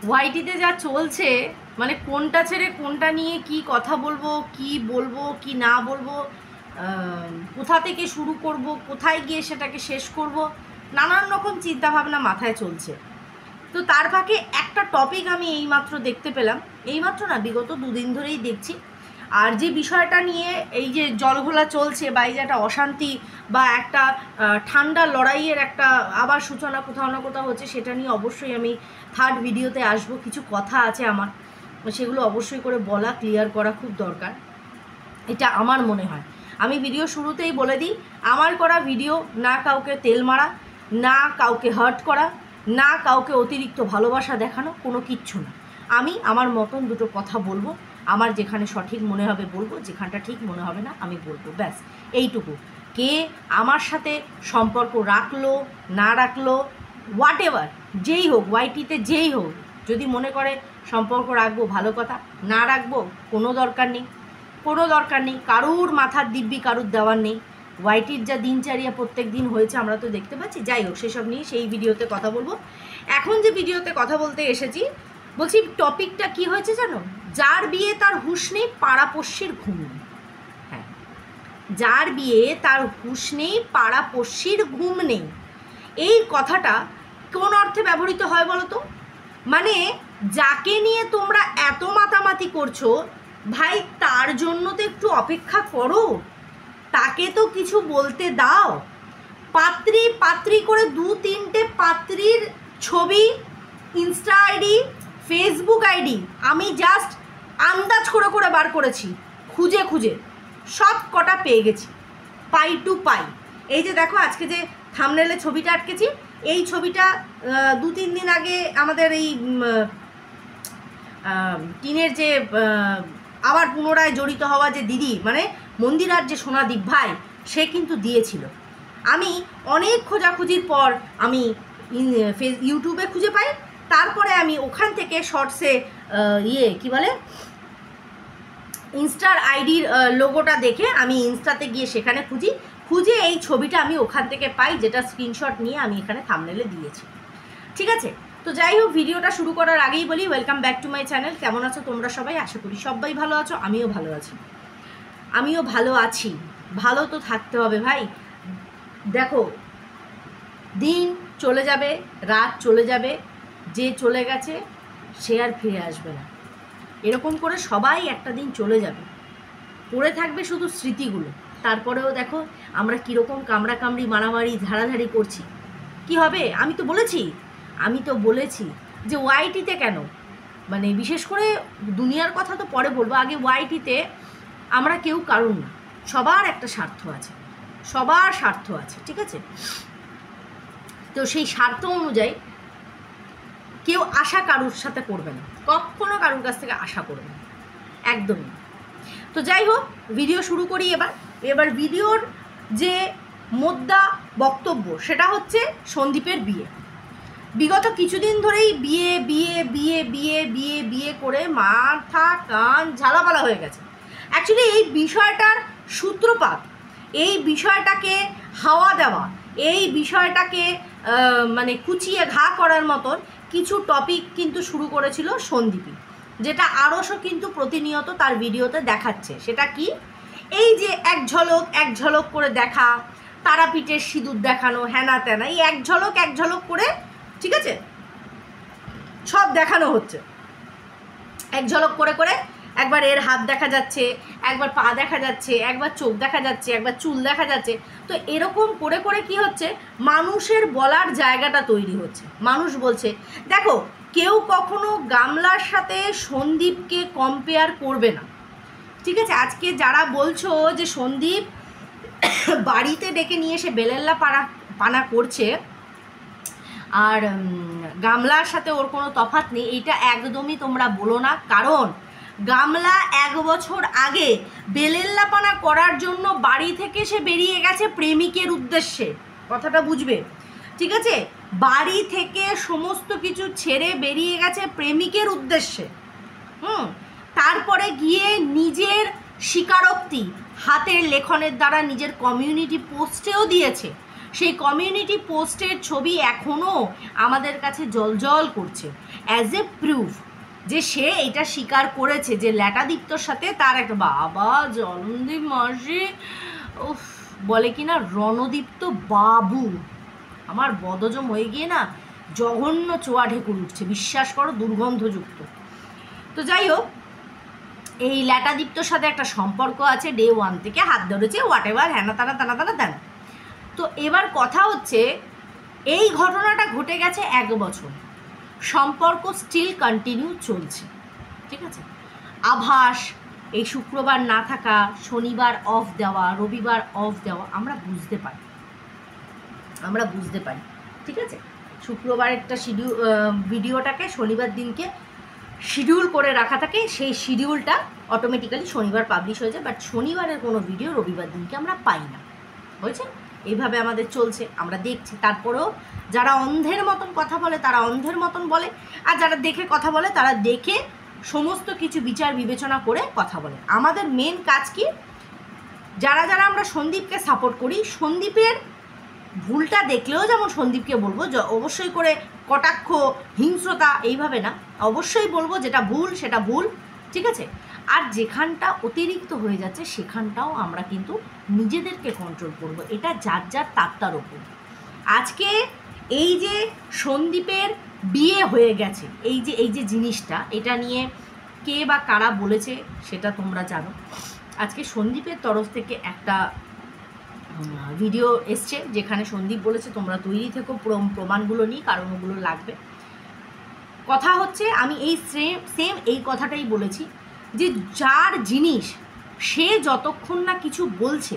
ওয়াইটিতে যা চলছে, মানে কোনটা ছেড়ে কোনটা নিয়ে কি কথা বলবো, কি বলবো কি না বলবো, কোথা থেকে শুরু করব, কোথায় গিয়ে সেটাকে শেষ করব, নানান রকম চিন্তাভাবনা মাথায় চলছে। তো তার ফাঁকে একটা টপিক আমি এইমাত্র দেখতে পেলাম, এইমাত্র না, বিগত দুদিন ধরেই দেখছি। আর যে বিষয়টা নিয়ে এই যে জলঘোলা চলছে বা এই যে একটা অশান্তি বা একটা ঠান্ডা লড়াইয়ের একটা আবার সূচনা কোথাও না কোথাও হচ্ছে, সেটা নিয়ে অবশ্যই আমি থার্ড ভিডিওতে আসবো। কিছু কথা আছে আমার, সেগুলো অবশ্যই করে বলা, ক্লিয়ার করা খুব দরকার, এটা আমার মনে হয়। আমি ভিডিও শুরুতেই বলে দিই, আমার করা ভিডিও না কাউকে তেল মারা, না কাউকে হার্ট করা, না কাউকে অতিরিক্ত ভালোবাসা দেখানো, কোনো কিচ্ছু না। আমি আমার মতন দুটো কথা বলবো, আমার যেখানে সঠিক মনে হবে বলবো, যেখানটা ঠিক মনে হবে না আমি বলবো, ব্যাস এইটুকু। কে আমার সাথে সম্পর্ক রাখলো না রাখলো, হোয়াট এভার, যেই হোক, ওয়াইটিতে যেই হোক, যদি মনে করে সম্পর্ক রাখবো ভালো কথা, না রাখবো কোনো দরকার নেই, কোনো দরকার নেই। কারুর মাথার দিব্যি কারুর দেওয়ার নেই। ওয়াইটির যা দিনচারিয়া প্রত্যেক দিন হয়েছে আমরা তো দেখতে পাচ্ছি। যাই হোক, সেসব নিয়ে সেই ভিডিওতে কথা বলবো। এখন যে ভিডিওতে কথা বলতে এসেছি, বলছি টপিকটা কি হয়েছে জানো? যার বিয়ে তার হুঁশ নেই, পাড়াপড়শির ঘুম নেই। হ্যাঁ, যার বিয়ে তার হুঁশ নেই, পাড়াপড়শির ঘুম নেই। এই কথাটা কোন অর্থে ব্যবহৃত হয় বলো তো? মানে যাকে নিয়ে তোমরা এত মাতামাতি করছো, ভাই তার জন্য তো একটু অপেক্ষা করো, তাকে তো কিছু বলতে দাও। পাত্রী পাত্রী করে 2-3টে পাত্রীর ছবি, ইনস্টা আইডি, ফেসবুক আইডি আমি জাস্ট আন্দাজ করে করে বার করেছি, খুঁজে খুঁজে সব কটা পেয়ে গেছি, পাই টু পাই। এই যে দেখো, আজকে যে থাম্বনেলে ছবিটা আটকেছি, এই ছবিটা 2-3 দিন আগে আমাদের এই টিনের যে আবার পুনরায় জড়িত হওয়া যে দিদি, মানে মন্দিরার যে সোনাদীপ ভাই, সে কিন্তু দিয়েছিল। আমি অনেক খোঁজাখুঁজির পর আমি ইউটিউবে খুঁজে পাই, তারপরে আমি ওখান থেকে শর্টসে কি বলে, ইনস্টার আইডির লোগোটা দেখে আমি ইনস্টাতে গিয়ে সেখানে খুঁজে এই ছবিটা আমি ওখান থেকে পাই, যেটা স্ক্রিনশট নিয়ে আমি এখানে থাম্বনেলে দিয়েছি। ঠিক আছে, তো যাই হোক, ভিডিওটা শুরু করার আগেই বলি, welcome back to my channel. কেমন আছো তোমরা সবাই? আশা করি সবাই ভালো আছো, আমিও ভালো আছি। ভালো তো থাকতে হবে ভাই। দেখো, দিন চলে যাবে, রাত চলে যাবে, যে চলে গেছে সে আর ফিরে আসবে না। এরকম করে সবাই একটা দিন চলে যাবে, পড়ে থাকবে শুধু স্মৃতিগুলো। তারপরেও দেখো আমরা কীরকম কামড়াকামড়ি, মারামারি, ধারাধারি করছি। কি হবে? আমি তো বলেছি যে ওয়াইটিতে কেন, মানে বিশেষ করে দুনিয়ার কথা তো পরে বলবো, আগে ওয়াইটিতে আমরা কেউ কারণ না, সবার একটা স্বার্থ আছে, সবার স্বার্থ আছে, ঠিক আছে? তো সেই স্বার্থ অনুযায়ী কেউ আশা কারুর সাথে করবে না, কখনো কারুর কাছ থেকে আশা করবে না, একদমই। তো যাই হোক, ভিডিও শুরু করি। এবার ভিডিওর যে মোদ্দা বক্তব্য, সেটা হচ্ছে সন্দীপের বিয়ে। বিগত কিছুদিন ধরেই বিয়ে বিয়ে বিয়ে বিয়ে বিয়ে বিয়ে করে মাথা কান ঝালাপালা হয়ে গেছে। অ্যাকচুয়ালি এই বিষয়টার সূত্রপাত, এই বিষয়টাকে হাওয়া দেওয়া, এই বিষয়টাকে মানে কুচিয়ে ঘা করার মতন কিছু টপিক কিন্তু শুরু করেছিল সন্দীপই, যেটা আরশও কিন্তু প্রতিনিয়ত তার ভিডিওতে দেখাচ্ছে। সেটা কি? এই যে এক ঝলক করে দেখা, তারাপীঠের সিঁদুর দেখানো, হ্যানা ত্যানা, এই এক ঝলক করে, ঠিক আছে, সব দেখানো হচ্ছে। এক ঝলক করে করে একবার এর হাত দেখা যাচ্ছে, একবার পা দেখা যাচ্ছে, একবার চোখ দেখা যাচ্ছে, একবার চুল দেখা যাচ্ছে। তো এরকম করে করে কি হচ্ছে, মানুষের বলার জায়গাটা তৈরি হচ্ছে। মানুষ বলছে, দেখো, কেউ কখনো গামলার সাথে সন্দীপকে কম্পেয়ার করবে না, ঠিক আছে? আজকে যারা বলছো যে সন্দীপ বাড়িতে ডেকে নিয়ে এসে বেলেল্লা পানা করছে আর গামলার সাথে ওর কোনো তফাৎ নেই, এইটা একদমই তোমরা বলো না। কারণ গামলা 1 বছর আগে বেলেল্লাপানা করার জন্য বাড়ি থেকে সে বেরিয়ে গেছে প্রেমিকের উদ্দেশ্যে, কথাটা বুঝবে, ঠিক আছে? বাড়ি থেকে সমস্ত কিছু ছেড়ে বেরিয়ে গেছে প্রেমিকের উদ্দেশ্যে। তারপরে গিয়ে নিজের স্বীকারোক্তি হাতের লেখনের দ্বারা নিজের কমিউনিটি পোস্টেও দিয়েছে। সেই কমিউনিটি পোস্টের ছবি এখনও আমাদের কাছে জলজল করছে অ্যাজ এ প্রুফ যে সে এটা স্বীকার করেছে যে ল্যাটাদীপ্তর সাথে তার একটা বাবা জলনদীপ মাসি বলে কি না রণদীপ্ত বাবু, আমার বদজম হয়ে গিয়ে না জঘন্য চোয়া ঢেকুর উঠছে, বিশ্বাস করো, দুর্গন্ধযুক্ত। তো যাই হোক, এই ল্যাটাদীপ্তর সাথে একটা সম্পর্ক আছে, ডে 1 থেকে হাত ধরেছে, হোয়াট এভার, হ্যানা তানা তানা তানা দেন। তো এবার কথা হচ্ছে, এই ঘটনাটা ঘটে গেছে 1 বছর, সম্পর্ক স্টিল কন্টিনিউ চলছে, ঠিক আছে। আভাস, এই শুক্রবার না থাকা, শনিবার অফ দেওয়া, রবিবার অফ দেওয়া, আমরা বুঝতে পারি, ঠিক আছে। শুক্রবারেরটা ভিডিওটাকে শনিবার দিনকে শিডিউল করে রাখা থাকে, সেই শিডিউলটা অটোমেটিক্যালি শনিবার পাবলিশ হয়ে যায়, বাট শনিবারের কোনো ভিডিও রবিবার দিনকে আমরা পাই না, হয়েছে। এইভাবে আমাদের চলছে, আমরা দেখছি। তারপরেও যারা অন্ধের মতন কথা বলে তারা অন্ধের মতন বলে, আর যারা দেখে কথা বলে তারা দেখে সমস্ত কিছু বিচার বিবেচনা করে কথা বলে। আমাদের মেন কাজ কি, যারা যারা আমরা সন্দীপকে সাপোর্ট করি, সন্দীপের ভুলটা দেখলেও যেমন সন্দীপকে বলবো, অবশ্যই করে কটাক্ষ, হিংস্রতা এইভাবে না, অবশ্যই বলবো যেটা ভুল সেটা ভুল, ঠিক আছে। আর যেখানটা অতিরিক্ত হয়ে যাচ্ছে সেখানটাও আমরা কিন্তু নিজেদেরকে কন্ট্রোল করব, এটা যার যার তার ওপর। আজকে এই যে সন্দীপের বিয়ে হয়ে গেছে, এই যে জিনিসটা, এটা নিয়ে কে বা কারা বলেছে সেটা তোমরা জানো। আজকে সন্দীপের তরফ থেকে একটা ভিডিও এসছে যেখানে সন্দীপ বলেছে তোমরা তৈরি থেকো, প্রমাণগুলো নিই, কারণ ওগুলো লাগবে। কথা হচ্ছে, আমি এই সেম এই কথাটাই বলেছি যে যার জিনিস সে যতক্ষণ না কিছু বলছে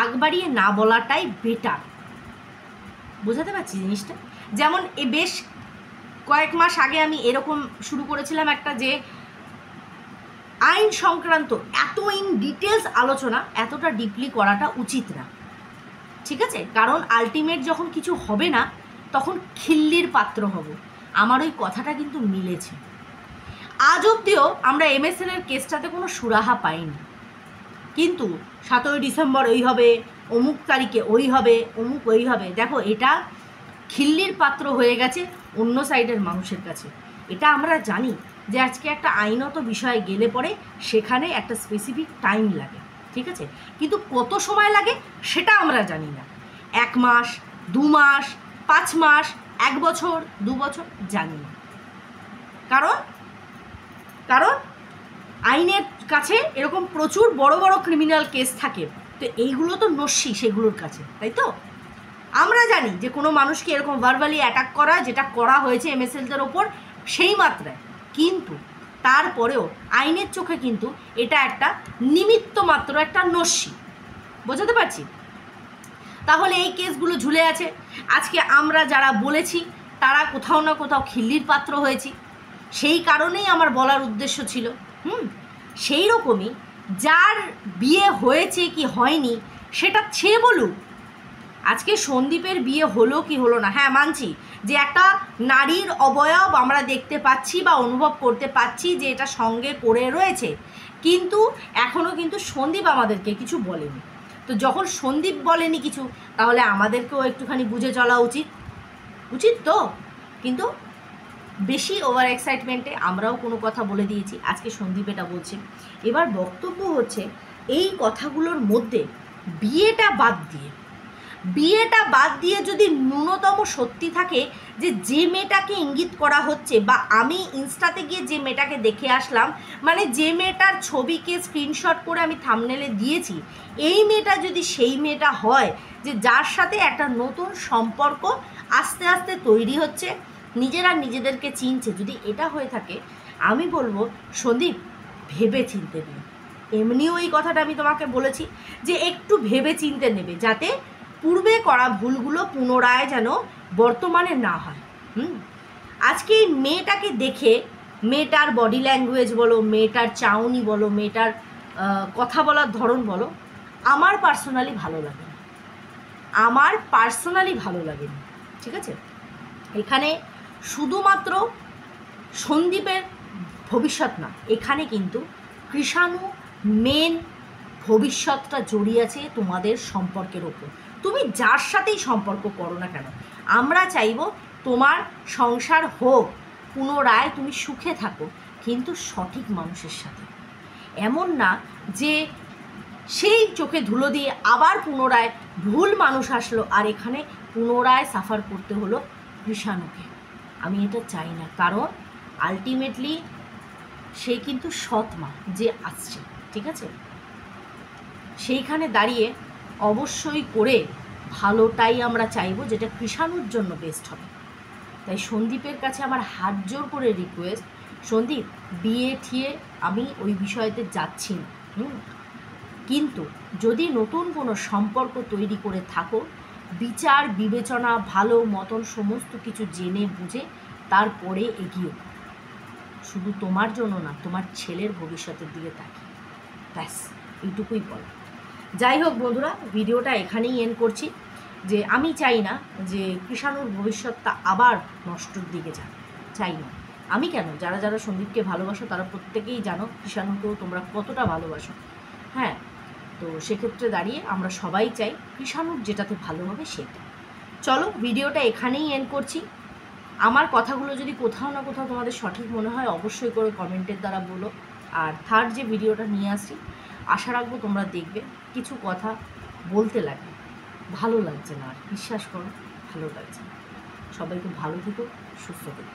আগ বাড়িয়ে না বলাটাই বেটার, বোঝাতে পারছি জিনিসটা। যেমন বেশ কয়েক মাস আগে আমি এরকম শুরু করেছিলাম একটা, যে আইন সংক্রান্ত এত ইন ডিটেলস আলোচনা এতটা ডিপলি করাটা উচিত না, ঠিক আছে। কারণ আলটিমেট যখন কিছু হবে না তখন খিল্লির পাত্র হব। আমার ওই কথাটা কিন্তু মিলেছে। আজ অবধিও আমরা MSN-এর কেসটাতে কোনো সুরাহা পাইনি, কিন্তু 7ই ডিসেম্বর ওই হবে, অমুক তারিখে ওই হবে, অমুক ওই হবে। দেখো, এটা খিল্লির পাত্র হয়ে গেছে অন্য সাইডের মানুষের কাছে। এটা আমরা জানি যে আজকে একটা আইনত বিষয়ে গেলে পরে সেখানে একটা স্পেসিফিক টাইম লাগে, ঠিক আছে, কিন্তু কত সময় লাগে সেটা আমরা জানি না। 1 মাস, 2 মাস, 5 মাস, 1 বছর, 2 বছর জানি না। কারণ আইনের কাছে এরকম প্রচুর বড় বড় ক্রিমিনাল কেস থাকে, তো এইগুলো তো নস্যি সেগুলোর কাছে, তাই তো। আমরা জানি যে কোনো মানুষকে এরকম ভার্বালি অ্যাটাক করা, যেটা করা হয়েছে MSN-দের ওপর সেই মাত্রায়, কিন্তু তারপরেও আইনের চোখে কিন্তু এটা একটা নিমিত্ত মাত্র, একটা নস্যি, বোঝাতে পারছি। তাহলে এই কেসগুলো ঝুলে আছে। আজকে আমরা যারা বলেছি তারা কোথাও না কোথাও খিল্লির পাত্র হয়েছি, সেই কারণেই আমার বলার উদ্দেশ্য ছিল। সেই রকমই যার বিয়ে হয়েছে কি হয়নি সেটা সে বলুক। আজকে সন্দীপের বিয়ে হলো কি হলো না, হ্যাঁ মানছি যে একটা নারীর অবয়ব আমরা দেখতে পাচ্ছি বা অনুভব করতে পাচ্ছি যে এটা সঙ্গে করে রয়েছে, কিন্তু এখনও কিন্তু সন্দীপ আমাদেরকে কিছু বলেনি। তো যখন সন্দীপ বলেনি কিছু, তাহলে আমাদেরকেও একটুখানি বুঝে চলা উচিত তো। কিন্তু বেশি ওভার এক্সাইটমেন্টে আমরাও কোনো কথা বলে দিয়েছি, আজকে সন্দীপ এটা বলছে। এবার বক্তব্য হচ্ছে, এই কথাগুলোর মধ্যে বিয়েটা বাদ দিয়ে যদি ন্যূনতম সত্যি থাকে যে মেয়েটাকে ইঙ্গিত করা হচ্ছে, বা আমি ইনস্টাতে গিয়ে যে মেয়েটাকে দেখে আসলাম, মানে যে মেয়েটার ছবিকে স্ক্রিনশট করে আমি থাম্বনেলে দিয়েছি, এই মেয়েটা যদি সেই মেয়েটা হয় যে যার সাথে একটা নতুন সম্পর্ক আস্তে আস্তে তৈরি হচ্ছে, নিজেরা নিজেদেরকে চিনছে, যদি এটা হয়ে থাকে, আমি বলবো সন্দীপ ভেবে চিনতে নেবে। এমনিও এই কথাটা আমি তোমাকে বলেছি যে একটু ভেবে চিনতে নেবে, যাতে পূর্বে করা ভুলগুলো পুনরায় যেন বর্তমানে না হয়। আজকে এই মেয়েটাকে দেখে, মেয়েটার বডি ল্যাঙ্গুয়েজ বলো, মেয়েটার চাউনি বলো, মেয়েটার কথা বলার ধরন বলো, আমার পার্সোনালি ভালো লাগেনি, ঠিক আছে। এখানে শুধুমাত্র সন্দীপের ভবিষ্যৎ না, এখানে কিন্তু কৃষাণু মেন ভবিষ্যৎটা জড়িয়ে আছে তোমাদের সম্পর্কের ওপর। তুমি যার সাথেই সম্পর্ক করো না কেন, আমরা চাইব তোমার সংসার হোক, পুনরায় তুমি সুখে থাকো, কিন্তু সঠিক মানুষের সাথে। এমন না যে সেই চোখে ধুলো দিয়ে আবার পুনরায় ভুল মানুষ আসলো আর এখানে পুনরায় সাফার করতে হলো কৃষাণুকে। আমি এটা চাই না, কারণ আলটিমেটলি সে কিন্তু সৎ মা যে আসছে, ঠিক আছে? সেইখানে দাঁড়িয়ে অবশ্যই করে ভালোটাই আমরা চাইবো, যেটা কৃষাণুর জন্য বেস্ট হবে। তাই সন্দীপের কাছে আমার হাত জোর করে রিকোয়েস্ট, সন্দীপ বিয়ে ঠিয়ে আমি ওই বিষয়তে যাচ্ছি না, কিন্তু যদি নতুন কোনো সম্পর্ক তৈরি করে থাকো, বিচার বিবেচনা ভালো মতন সমস্ত কিছু জেনে বুঝে তারপরে এগিয়ে, শুধু তোমার জন্য না, তোমার ছেলের ভবিষ্যতের দিকে তাকিয়ে। ব্যাস এইটুকুই বলো। যাই হোক বন্ধুরা, ভিডিওটা এখানেই এন্ড করছি। যে আমি চাই না যে কৃষাণুর ভবিষ্যৎটা আবার নষ্টর দিকে যাক, চাই না। আমি কেন, যারা যারা সন্দীপকে ভালোবাসো তারা প্রত্যেকেই জানো কৃষাণুকেও তোমরা কতটা ভালোবাসো। হ্যাঁ, তো সেক্ষেত্রে দাঁড়িয়ে আমরা সবাই চাই কৃষাণুর যেটাতে ভালো হবে সেটা। চলো ভিডিওটা এখানেই এন্ড করছি। আমার কথাগুলো যদি কোথাও না কোথাও তোমাদের সঠিক মনে হয় অবশ্যই করে কমেন্টের দ্বারা বলো। আর থার্ড যে ভিডিওটা নিয়ে আসছি, আশা রাখবো তোমরা দেখবে। কিছু কথা বলতে লাগে, ভালো লাগছে না, আর বিশ্বাস করো ভালো লাগছে না। সবাই খুব ভালো থেকো, সুস্থ থেকো।